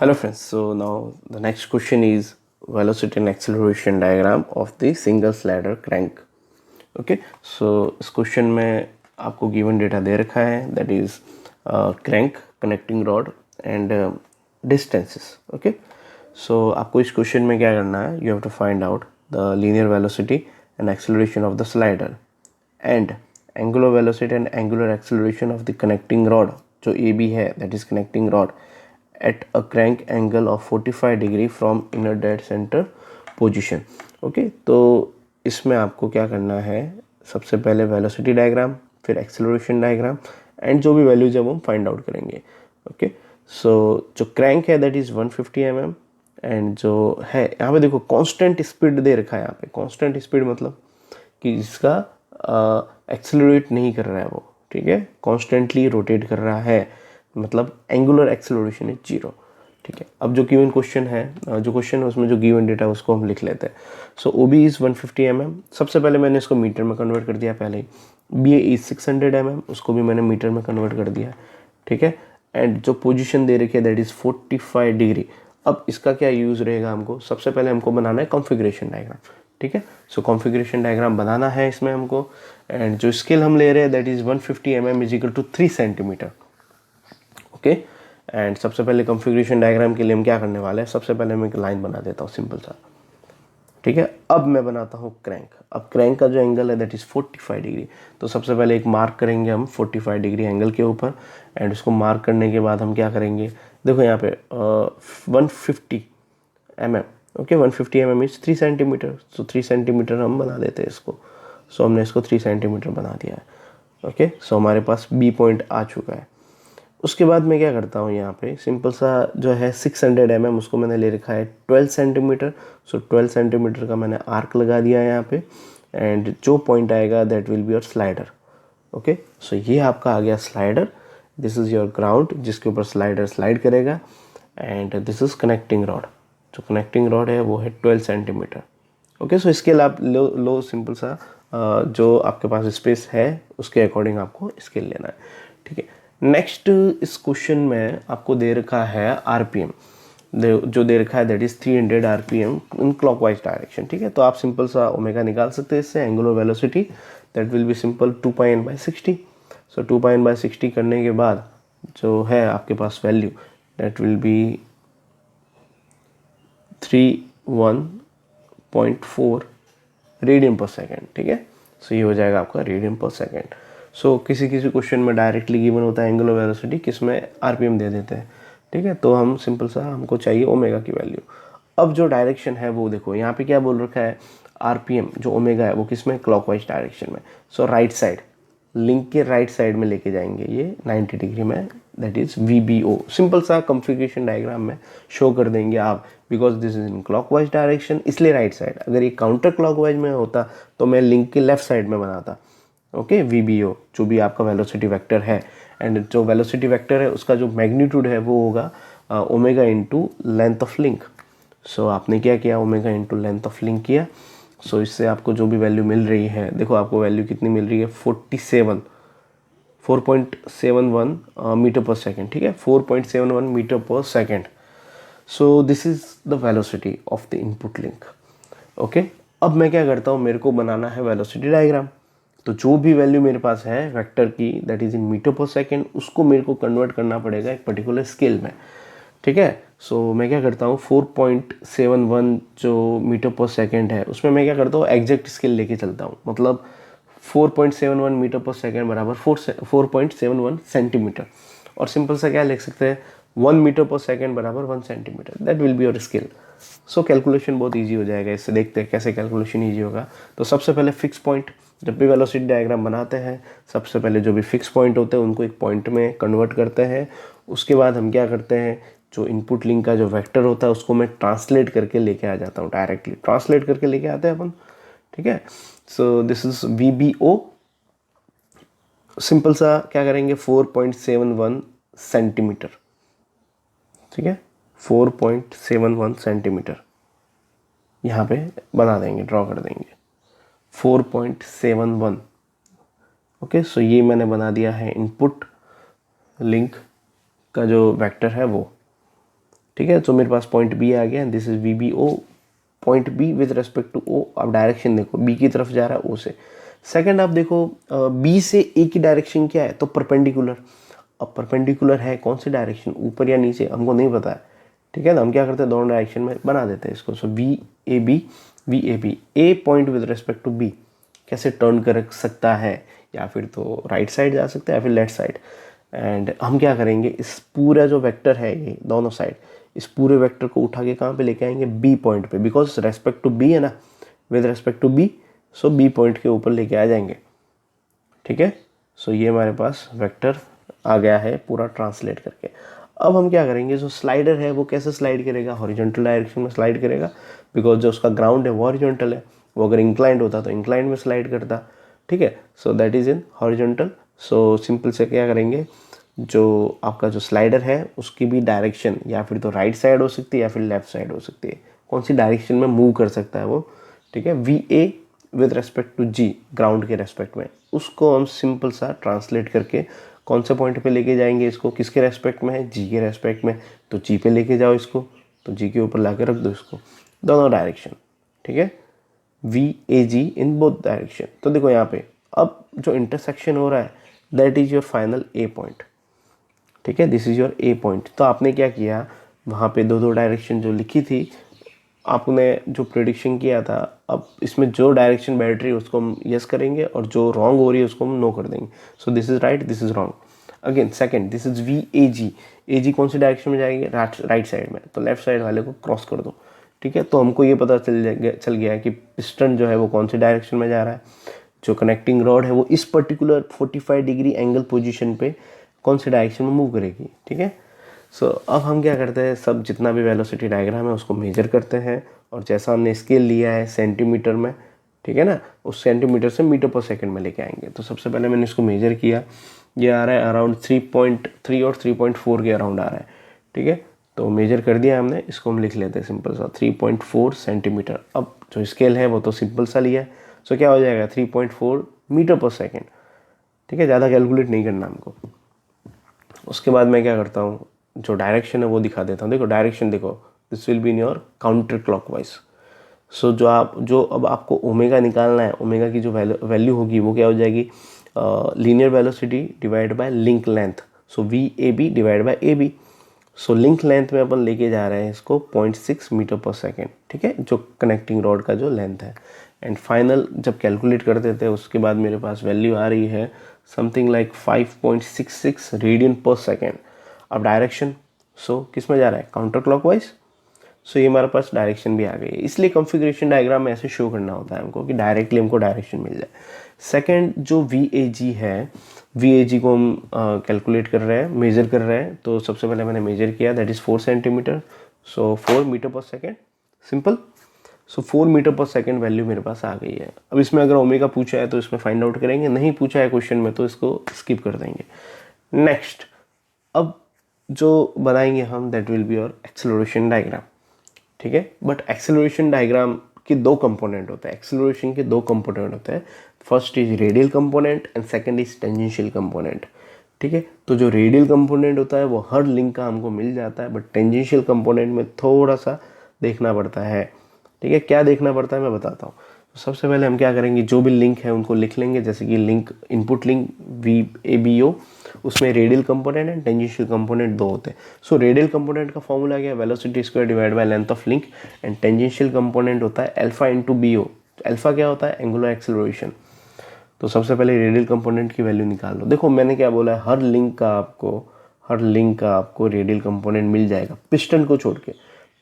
Hello friends, so now the next question is velocity and acceleration diagram of the single slider crank. Okay, so इस question में आपको given data दे रखा है, that is crank, connecting rod and distances. Okay, so आपको इस question में क्या करना है, you have to find out the linear velocity and acceleration of the slider and angular velocity and angular acceleration of the connecting rod, जो A B है, that is connecting rod at a crank angle of 45 degree from inner dead center position. Okay, तो इसमें आपको क्या करना है, सबसे पहले वेलोसिटी डायग्राम, फिर एक्सेलरेशन डायग्राम एंड जो भी वैल्यूज है वो हम फाइंड आउट करेंगे. ओके, सो जो क्रैंक है दैट इज़ 150 mm एंड जो है यहाँ पे देखो कांस्टेंट स्पीड दे रखा है. यहाँ पे कांस्टेंट स्पीड मतलब कि जिसका एक्सेलरेट नहीं कर रहा है वो, ठीक है, कॉन्स्टेंटली रोटेट कर रहा है, मतलब एंगुलर एक्सेलरेशन इज 0. ठीक है, अब जो गिवन क्वेश्चन है, जो क्वेश्चन है उसमें जो गिवन डेटा है उसको हम लिख लेते हैं. सो ओ बी इज़ 150 mm. सबसे पहले मैंने इसको मीटर में कन्वर्ट कर दिया पहले ही. बी ए इज़ 600 mm, उसको भी मैंने मीटर में कन्वर्ट कर दिया. ठीक है, एंड जो पोजीशन दे रखी है दैट इज़ 45 डिग्री. अब इसका क्या यूज़ रहेगा, हमको सबसे पहले हमको बनाना है कॉन्फ़िगरेशन डायग्राम. ठीक है, सो कॉन्फ़िगरेशन डायग्राम बनाना है इसमें हमको, एंड जो स्केल हम ले रहे हैं that is 150 mm is equal to 3 centimetre. Okay, and सबसे पहले कॉन्फ़िगरेशन डायग्राम के लिए हम क्या करने वाले हैं, सबसे पहले मैं एक लाइन बना देता हूँ सिंपल सा. ठीक है, अब मैं बनाता हूँ क्रैंक. अब क्रैंक का जो एंगल है दैट इज़ 45 डिग्री. तो सबसे पहले एक मार्क करेंगे हम 45 डिग्री एंगल के ऊपर, एंड उसको मार्क करने के बाद हम क्या करेंगे, देखो यहाँ पे 150 mm. Okay, 150 mm is 3 centimetre. So 3 centimetre हम बना देते हैं इसको. सो हमने इसको 3 सेंटीमीटर बना दिया है. ओके, सो हमारे पास बी पॉइंट आ चुका है. उसके बाद मैं क्या करता हूँ, यहाँ पे सिंपल सा जो है 600 mm, उसको मैंने ले रखा है 12 सेंटीमीटर. सो 12 सेंटीमीटर का मैंने आर्क लगा दिया है यहाँ पे, एंड जो पॉइंट आएगा that will be your slider. Okay, so ये आपका आ गया slider. This is your ground जिसके ऊपर स्लाइडर स्लाइड करेगा, and this is connecting rod. जो कनेक्टिंग रॉड है वो है 12 सेंटीमीटर. ओके, सो स्केल आप लो सिंपल सा, जो आपके पास स्पेस है उसके अकॉर्डिंग आपको स्केल लेना है. ठीक है, नेक्स्ट इस क्वेश्चन में आपको दे रखा है आरपीएम, जो दे रखा है that is 300 RPM in clockwise direction. ठीक है, तो आप सिंपल सा ओमेगा निकाल सकते हैं इससे, angular velocity that will be simple 2πn/60. So 2πn/60 करने के बाद जो है आपके पास value that will be 31.4 radian per second. ठीक है, सो ये हो जाएगा आपका रेडियन पर सेकेंड. सो किसी किसी क्वेश्चन में डायरेक्टली गिवन होता है एंगुलर वेलोसिटी, किस में आरपीएम दे देते हैं. ठीक है, तो हम सिंपल सा हमको चाहिए ओमेगा की वैल्यू. अब जो डायरेक्शन है वो देखो यहाँ पे क्या बोल रखा है, आरपीएम जो ओमेगा है वो किस में, क्लॉकवाइज डायरेक्शन में. सो राइट साइड, लिंक के राइट साइड में लेके जाएंगे ये 90 डिग्री में, दैट इज VBO. सिंपल सा कॉन्फ़िगरेशन डायग्राम में शो कर देंगे आप, because this is in clockwise direction इसलिए राइट साइड. अगर ये काउंटर क्लॉकवाइज में होता तो मैं लिंक के लेफ्ट साइड में बनाता. ओके, VBO जो भी आपका वेलोसिटी वेक्टर है, एंड जो वेलोसिटी वेक्टर है उसका जो मैग्नीट्यूड है वो होगा omega into length of link. So आपने क्या किया, omega into length of link किया. सो इससे आपको जो भी वैल्यू मिल रही है, देखो आपको वैल्यू कितनी मिल रही है, 4.71 मीटर पर सेकेंड. ठीक है, 4.71 metre per second. So this is the velocity of the input link. Okay, अब मैं क्या करता हूँ, मेरे को बनाना है वेलोसिटी डायग्राम. तो जो भी वैल्यू मेरे पास है वेक्टर की that is in metre per second, उसको मेरे को कन्वर्ट करना पड़ेगा एक पर्टिकुलर स्केल में. ठीक है, सो मैं क्या करता हूँ, 4.71 जो मीटर पर सेकेंड है उसमें मैं क्या करता हूँ, एग्जैक्ट स्केल लेके चलता हूँ. मतलब 4.71 मीटर पर सेकेंड बराबर 4.71 सेंटीमीटर. और सिंपल सा क्या लिख सकते हैं, 1 मीटर पर सेकेंड बराबर 1 centimetre. That will be your scale. So calculation बहुत ईजी हो जाएगा. इससे देखते हैं कैसे कैलकुलेशन ईजी होगा. तो सबसे पहले फिक्स पॉइंट, जब भी वेलोसिटी डायग्राम बनाते हैं सबसे पहले जो भी फिक्स पॉइंट होते हैं उनको एक पॉइंट में कन्वर्ट करते हैं. उसके बाद हम क्या करते हैं, जो इनपुट लिंक का जो वेक्टर होता है उसको मैं ट्रांसलेट करके लेके आ जाता हूँ, डायरेक्टली ट्रांसलेट करके लेके आते हैं अपन. ठीक है, सो दिस इज VBO. सिंपल सा क्या करेंगे, 4.71 सेंटीमीटर. ठीक है, 4.71 सेंटीमीटर यहाँ पे बना देंगे, ड्रॉ कर देंगे 4.71. ओके, सो ये मैंने बना दिया है इनपुट लिंक का जो वेक्टर है वो. ठीक है। तो मेरे पास पॉइंट बी आ गया, this is V B O, point B with respect to O. अब डायरेक्शन देखो, बी की तरफ जा रहा है ओ से। सेकंड आप देखो, बी से ए की डायरेक्शन क्या है, तो परपेंडिकुलर। अब परपेंडिकुलर है कौन सी डायरेक्शन, ऊपर या नीचे, हमको नहीं पता है, ठीक है ना। हम क्या करते हैं, दोनों डायरेक्शन में बना देते हैं इसको। So V A B, A point with respect to B कैसे टर्न कर सकता है, या फिर तो राइट साइड जा सकता है या फिर लेफ्ट साइड। एंड हम क्या करेंगे, इस पूरा जो वेक्टर है ये दोनों साइड, इस पूरे वेक्टर को उठा के कहाँ पे लेके आएंगे, बी पॉइंट पे, बिकॉज रेस्पेक्ट टू बी है ना, with respect to B, so B point के ऊपर लेके आ जाएंगे, ठीक है। सो ये हमारे पास वेक्टर आ गया है पूरा ट्रांसलेट करके। अब हम क्या करेंगे, जो स्लाइडर है वो कैसे स्लाइड करेगा, हॉरिजॉन्टल डायरेक्शन में स्लाइड करेगा, बिकॉज जो उसका ग्राउंड है वो हॉरिजॉन्टल है। वो अगर इंक्लाइंड होता तो इंक्लाइंड में स्लाइड करता, ठीक है। So that is in horizontal. So simple से क्या करेंगे, जो आपका जो स्लाइडर है उसकी भी डायरेक्शन या फिर तो राइट साइड हो सकती है या फिर लेफ्ट साइड हो सकती है, कौन सी डायरेक्शन में मूव कर सकता है वो, ठीक है। V A with respect to G, ground के रेस्पेक्ट में, उसको हम सिंपल सा ट्रांसलेट करके कौन से पॉइंट पे लेके जाएंगे इसको, किसके रेस्पेक्ट में है, जी के रेस्पेक्ट में, तो जी पे लेके जाओ इसको, तो जी के ऊपर ला के रख दो इसको, दोनों डायरेक्शन, ठीक है। V A G in both direction. तो देखो यहाँ पे अब जो इंटरसेक्शन हो रहा है that is your final A point, ठीक है, this is your A point. तो आपने क्या किया, वहाँ पे दो दो डायरेक्शन जो लिखी थी, आपने जो प्रेडिक्शन किया था, अब इसमें जो डायरेक्शन बैठ रही है उसको हम यस करेंगे और जो रॉन्ग हो रही है उसको हम नो कर देंगे। So this is right, this is wrong. Again second, this is V A G, A G कौन सी डायरेक्शन में जाएगी, राइट साइड में, तो लेफ्ट साइड वाले को क्रॉस कर दो, ठीक है। तो हमको ये पता चल गया कि पिस्टन जो है वो कौन सी डायरेक्शन में जा रहा है, जो कनेक्टिंग रॉड है वो इस पर्टिकुलर 45 डिग्री एंगल पोजीशन पे कौन सी डायरेक्शन में मूव करेगी, ठीक है। सो अब हम क्या करते हैं, सब जितना भी वेलोसिटी डायग्राम है उसको मेजर करते हैं, और जैसा हमने स्केल लिया है सेंटीमीटर में, ठीक है ना, उस सेंटीमीटर से मीटर पर सेकंड में लेके आएंगे। तो सबसे पहले मैंने इसको मेजर किया, ये आ रहा है अराउंड 3.3 और 3.4 के अराउंड आ रहा है, ठीक है। तो मेजर कर दिया हमने, इसको हम लिख लेते हैं सिंपल सा 3.4 सेंटीमीटर। अब जो स्केल है वो तो सिंपल सा लिया है, सो क्या हो जाएगा 3.4 मीटर पर सेकेंड, ठीक है, ज़्यादा कैलकुलेट नहीं करना हमको। उसके बाद मैं क्या करता हूँ, जो डायरेक्शन है वो दिखा देता हूँ। देखो डायरेक्शन देखो, this will be in your counter clockwise. So जो अब आपको ओमेगा निकालना है, ओमेगा की जो वैल्यू होगी वो क्या हो जाएगी, linear velocity divide by link length, so V A B divide by A B. So link length में अपन लेके जा रहे हैं इसको 0.6 मीटर पर सेकेंड, ठीक है, जो कनेक्टिंग रॉड का जो लेंथ है। एंड फाइनल जब कैलकुलेट कर देते हैं उसके बाद मेरे पास वैल्यू आ रही है something like 5.66 radian per second. अब डायरेक्शन, सो किस में जा रहा है, काउंटर क्लॉकवाइज। सो ये हमारे पास डायरेक्शन भी आ गई है, इसलिए कॉन्फ़िगरेशन डायग्राम में ऐसे शो करना होता है हमको कि डायरेक्टली हमको डायरेक्शन मिल जाए। सेकंड जो वी ए जी है, वी ए जी को हम कैलकुलेट कर रहे हैं, मेजर कर रहे हैं। तो सबसे पहले मैंने मेजर किया, that is 4 centimetre, so 4 metre per second, simple. So 4 metre per second value मेरे पास आ गई है। अब इसमें अगर ओमेगा पूछा है तो इसमें फाइंड आउट करेंगे, नहीं पूछा है क्वेश्चन में तो इसको स्किप कर देंगे। नेक्स्ट, अब जो बनाएंगे हम that will be your acceleration diagram, ठीक है। बट एक्सेलरेशन डायग्राम के दो कंपोनेंट होते हैं, एक्सेलरेशन के दो कंपोनेंट होते हैं, first is radial component and second is tangential component, ठीक है। तो जो रेडियल कंपोनेंट होता है वो हर लिंक का हमको मिल जाता है, बट टेंजेंशियल कंपोनेंट में थोड़ा सा देखना पड़ता है, ठीक है। क्या देखना पड़ता है मैं बताता हूँ। तो सबसे पहले हम क्या करेंगे, जो भी लिंक है उनको लिख लेंगे, जैसे कि link input link V A B O, उसमें radial component and tangential component दो होते हैं। सो रेडियल कंपोनेंट का फॉर्मूला क्या है, velocity square divide by length of link, and tangential component होता है alpha into B O. Alpha क्या होता है, एंगुलर एक्सेलरेशन। तो सबसे पहले रेडियल कंपोनेंट की वैल्यू निकाल लो। देखो मैंने क्या बोला है, हर लिंक का आपको रेडियल कंपोनेंट मिल जाएगा, पिस्टन को छोड़ के।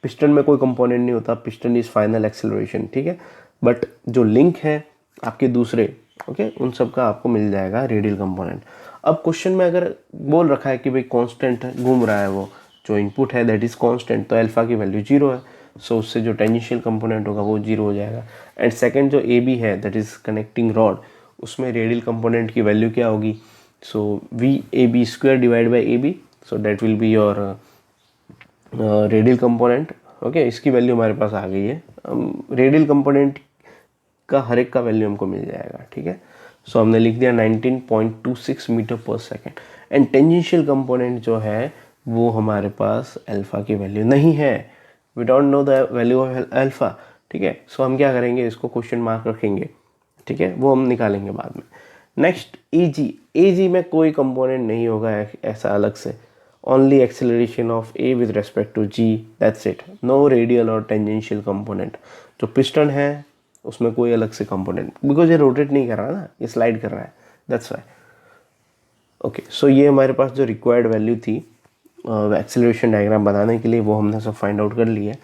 पिस्टन में कोई कंपोनेंट नहीं होता, पिस्टन इज फाइनल एक्सेलरेशन, ठीक है। बट जो लिंक है आपके दूसरे, ओके, उन सब का आपको मिल जाएगा रेडियल कंपोनेंट। अब क्वेश्चन में अगर बोल रखा है कि भाई कांस्टेंट है, घूम रहा है वो, जो इनपुट है दैट इज कांस्टेंट, तो अल्फा की वैल्यू 0 है, सो उससे जो टेंजेंशियल कंपोनेंट होगा वो 0 हो जाएगा। एंड सेकंड जो ए बी है दैट इज कनेक्टिंग रॉड, उसमें रेडियल कंपोनेंट की वैल्यू क्या होगी, so V A B square divide by A B, so that will be your radial component, okay. इसकी वैल्यू हमारे पास आ गई है, रेडियल कंपोनेंट का हर एक का वैल्यू हमको मिल जाएगा, ठीक है। सो हमने लिख दिया 19.26 metre per second. And tangential component जो है वो हमारे पास अल्फ़ा की वैल्यू नहीं है, we don't know the value of alpha, ठीक है। सो हम क्या करेंगे, इसको क्वेश्चन मार्क रखेंगे, ठीक है, वो हम निकालेंगे बाद में। नेक्स्ट ए जी में कोई कंपोनेंट नहीं होगा ऐसा अलग से, only acceleration of A with respect to G, that's it, no radial और टेंजेंशियल कंपोनेंट। जो पिस्टन है उसमें कोई अलग से कंपोनेंट, बिकॉज ये रोटेट नहीं कर रहा ना, ये स्लाइड कर रहा है, दैट्स वाई। ओके, सो ये हमारे पास जो रिक्वायर्ड वैल्यू थी एक्सेलरेशन डायग्राम बनाने के लिए, वो हमने सब फाइंड आउट कर लिया है।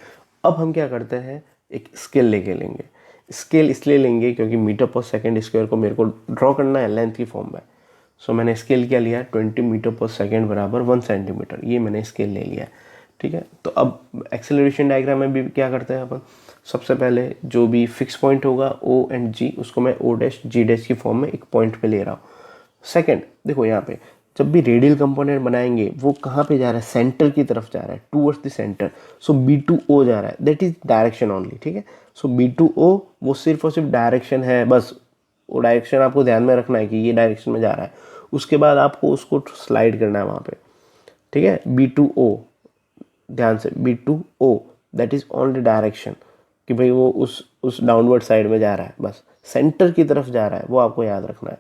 अब हम क्या करते हैं, एक स्केल लेके लेंगे। स्केल इसलिए लेंगे क्योंकि मीटर पर सेकेंड स्क्वायर को मेरे को ड्रॉ करना है लेंथ की फॉर्म में। सो मैंने स्केल क्या लिया, 20 मीटर पर सेकेंड बराबर 1 सेंटीमीटर, ये मैंने स्केल ले लिया है, ठीक है। तो अब एक्सेलरेशन डायग्राम में भी क्या करते हैं अपन, सबसे पहले जो भी फिक्स पॉइंट होगा ओ एंड जी, उसको मैं ओ डैश जी डैश की फॉर्म में एक पॉइंट पे ले रहा हूँ। सेकंड देखो यहाँ पे जब भी रेडियल कंपोनेंट बनाएंगे वो कहाँ पे जा रहा है, सेंटर की तरफ जा रहा है, towards the centre. So B to O जा रहा है, दैट इज डायरेक्शन ओनली, ठीक है। सो बी टू ओ वो सिर्फ और सिर्फ डायरेक्शन है, बस वो डायरेक्शन आपको ध्यान में रखना है कि ये डायरेक्शन में जा रहा है। उसके बाद आपको उसको स्लाइड करना है वहाँ पे, ठीक है। बी टू ओ, ध्यान से, B to O that is only direction, कि भाई वो उस डाउनवर्ड साइड में जा रहा है, बस सेंटर की तरफ जा रहा है, वो आपको याद रखना है।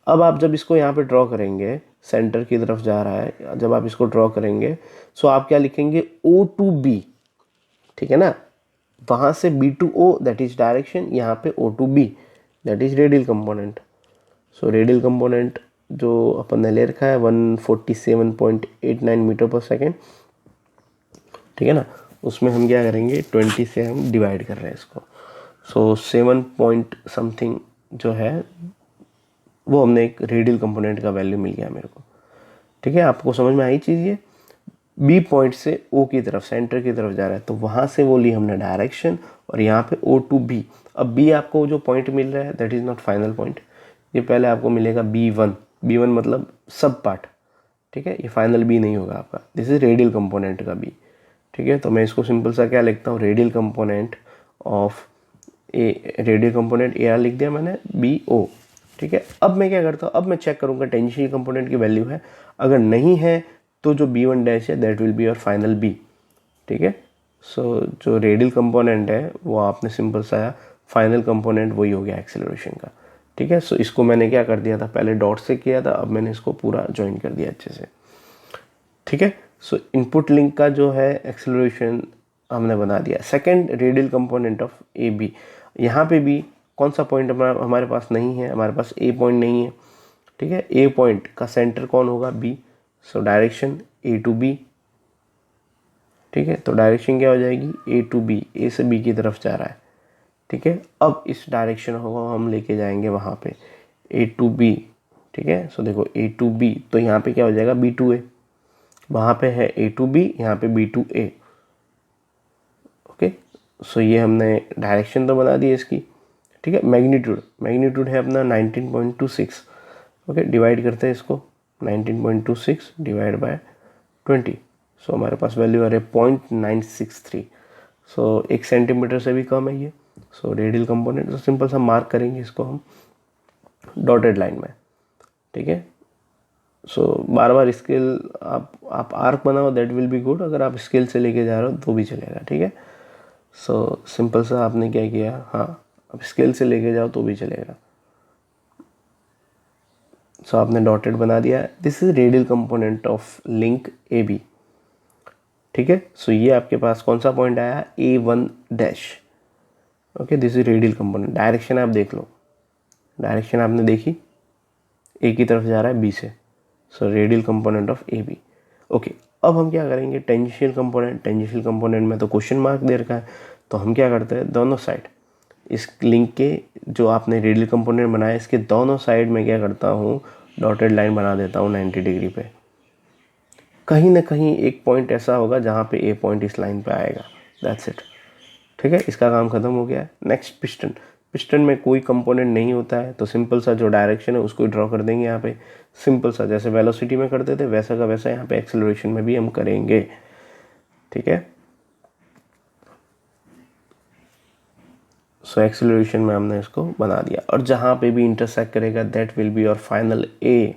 अब आप जब इसको यहाँ पे ड्रॉ करेंगे, सेंटर की तरफ जा रहा है, जब आप इसको ड्रॉ करेंगे सो आप क्या लिखेंगे, ओ टू बी, ठीक है ना। वहाँ से B to O that is direction, यहाँ पे O to B that is radial component. So radial component जो अपन ने ले रखा है 147.89 मीटर पर सेकेंड, ठीक है ना। उसमें हम क्या करेंगे, 20 से हम डिवाइड कर रहे हैं इसको। सो 7 पॉइंट समथिंग जो है वो हमने एक रेडियल कंपोनेंट का वैल्यू मिल गया मेरे को, ठीक है। आपको समझ में आई चीज़ ये, बी पॉइंट से ओ की तरफ, सेंटर की तरफ जा रहा है, तो वहाँ से वो ली हमने डायरेक्शन, और यहाँ पे ओ टू बी। अब बी आपको जो पॉइंट मिल रहा है that is not final point, ये पहले आपको मिलेगा B1, B1 मतलब सब पार्ट, ठीक है, ये फाइनल बी नहीं होगा आपका, दिस इज रेडियल कंपोनेंट का बी, ठीक है। तो मैं इसको सिंपल सा क्या लिखता हूँ, radial component of A, radial component A R लिख दिया मैंने, बी ओ, ठीक है। अब मैं क्या करता हूँ, अब मैं चेक करूँगा टेंजेंशियल कंपोनेंट की वैल्यू है, अगर नहीं है तो जो B1 डैश है that will be your final B, ठीक है। सो जो रेडियल कंपोनेंट है वो आपने सिंपल सा फाइनल कंपोनेंट वही हो गया एक्सेलरेशन का, ठीक है। सो इसको मैंने क्या कर दिया था, पहले डॉट से किया था, अब मैंने इसको पूरा ज्वाइन कर दिया अच्छे से, ठीक है। सो इनपुट लिंक का जो है एक्सेलरेशन हमने बना दिया। Second radial component of A B, यहाँ पे भी कौन सा पॉइंट हमारे पास नहीं है, हमारे पास ए पॉइंट नहीं है, ठीक है। ए पॉइंट का सेंटर कौन होगा, B, so direction A to B, ठीक है। तो डायरेक्शन क्या हो जाएगी, ए टू बी, ए से बी की तरफ जा रहा है, ठीक है। अब इस डायरेक्शन को हम लेके जाएंगे वहाँ पे ए टू बी, ठीक है। सो देखो ए टू बी, तो यहाँ पे क्या हो जाएगा, बी टू ए, वहाँ पे है ए टू बी, यहाँ पे B to A, okay. So ये हमने डायरेक्शन तो बना दी इसकी, ठीक है। मैग्नीट्यूड है अपना 19.26, ओके। डिवाइड करते हैं इसको, 19.26 डिवाइड बाय 20, सो हमारे पास वैल्यू आ रही है 0.963, सो 1 सेंटीमीटर से भी कम है ये। सो रेडियल कंपोनेंट, तो सिंपल सा मार्क करेंगे इसको हम डॉटेड लाइन में, ठीक है। सो बार बार स्केल आप आर्क बनाओ दैट विल बी गुड, अगर आप स्केल से लेके जा रहे हो तो भी चलेगा, ठीक है। सो सिंपल सा आपने क्या किया, हाँ अब स्केल से लेके जाओ तो भी चलेगा। सो आपने डॉटेड बना दिया, this is radial component of link A B, ठीक है। सो ये आपके पास कौन सा पॉइंट आया, A1 dash, okay. This is radial component, direction आप देख लो, डायरेक्शन आपने देखी, ए की तरफ जा रहा है बी से, so radial component of A B, okay. अब हम क्या करेंगे, टेंजेंशियल कंपोनेंट में तो क्वेश्चन मार्क दे रखा है, तो हम क्या करते हैं, दोनों साइड इस लिंक के जो आपने रेडियल कंपोनेंट बनाया इसके दोनों साइड में क्या करता हूँ, डॉटेड लाइन बना देता हूँ 90 डिग्री पे। कहीं ना कहीं एक पॉइंट ऐसा होगा जहाँ पे ए पॉइंट इस लाइन पे आएगा, दैट्स इट, ठीक है। इसका काम खत्म हो गया। नेक्स्ट पिस्टन में कोई कंपोनेंट नहीं होता है, तो सिंपल सा जो डायरेक्शन है उसको ड्रॉ कर देंगे यहाँ पे, सिंपल सा जैसे वेलोसिटी में करते थे वैसा का वैसा यहाँ पे एक्सेलरेशन में भी हम करेंगे, ठीक है। सो एक्सेलरेशन में हमने इसको बना दिया, और जहाँ पे भी इंटरसेक्ट करेगा that will be your final A,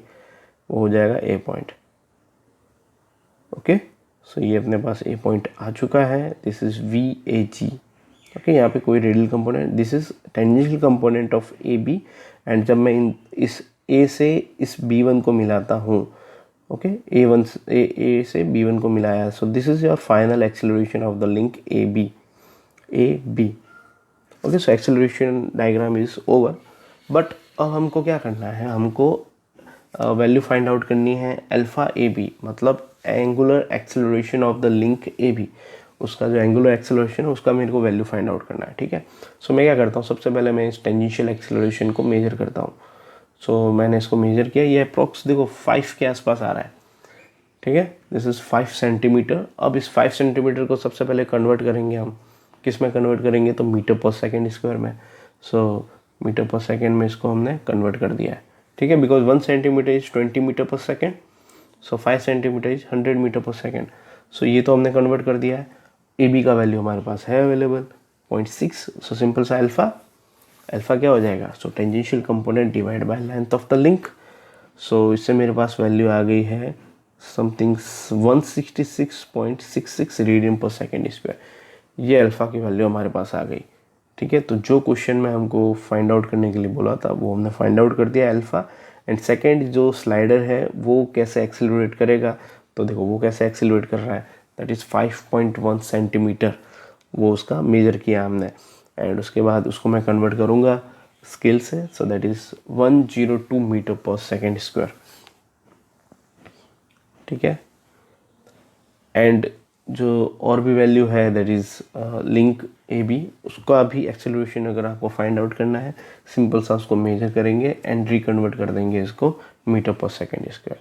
वो हो जाएगा ए पॉइंट, ओके, सो ये अपने पास ए पॉइंट आ चुका है, this is V A G. Okay, यहाँ पे कोई radial component, this is tangential component of A B, and जब मैं इस ए से इस बी वन को मिलाता हूँ, ओके, ए से बी वन को मिलाया, so this is your final acceleration of the link A B. Okay, so acceleration diagram is over, but अब हमको क्या करना है, हमको वैल्यू फाइंड आउट करनी है अल्फा ए बी, मतलब angular acceleration of the link A B, उसका जो एंगुलर एक्सेलरेशन है उसका मेरे को वैल्यू फाइंड आउट करना है। ठीक है, सो मैं क्या करता हूँ, सबसे पहले मैं इस टेंजेंशियल एक्सेलरेशन को मेजर करता हूँ। सो मैंने इसको मेजर किया, ये अप्रॉक्स देखो 5 के आसपास आ रहा है। ठीक है, दिस इज़ 5 सेंटीमीटर। अब इस 5 सेंटीमीटर को सबसे पहले कन्वर्ट करेंगे हम, किस में कन्वर्ट करेंगे, तो मीटर पर सेकेंड स्क्वायर में। सो मीटर पर सेकेंड में इसको हमने कन्वर्ट कर दिया है। ठीक है, because 1 centimetre is 20 metre per second, so 5 centimetre is 100 metre per second. So ये तो हमने कन्वर्ट कर दिया है। ए बी का वैल्यू हमारे पास है अवेलेबल 0.6, सो सिंपल सा अल्फा क्या हो जाएगा, so tangential component divide by length of the link. So इससे मेरे पास वैल्यू आ गई है something 166.66 radian per second square. ये अल्फ़ा की वैल्यू हमारे पास आ गई। ठीक है, तो जो क्वेश्चन में हमको फाइंड आउट करने के लिए बोला था वो हमने फाइंड आउट कर दिया अल्फ़ा। एंड सेकेंड जो स्लाइडर है वो कैसे एक्सेलरेट करेगा, तो देखो वो कैसे एक्सेलरेट कर रहा है, दैट इज़ 5.1 सेंटीमीटर, वो उसका मेजर किया हमने। एंड उसके बाद उसको मैं कन्वर्ट करूँगा स्केल से, so that is 102 metre per second square. ठीक है, एंड जो और भी वैल्यू है that is link A B, उसका भी एक्सेलरेशन अगर आपको फाइंड आउट करना है, सिंपल सा उसको मेजर करेंगे एंड रिकन्वर्ट कर देंगे इसको मीटर पर सेकेंड स्क्वायर।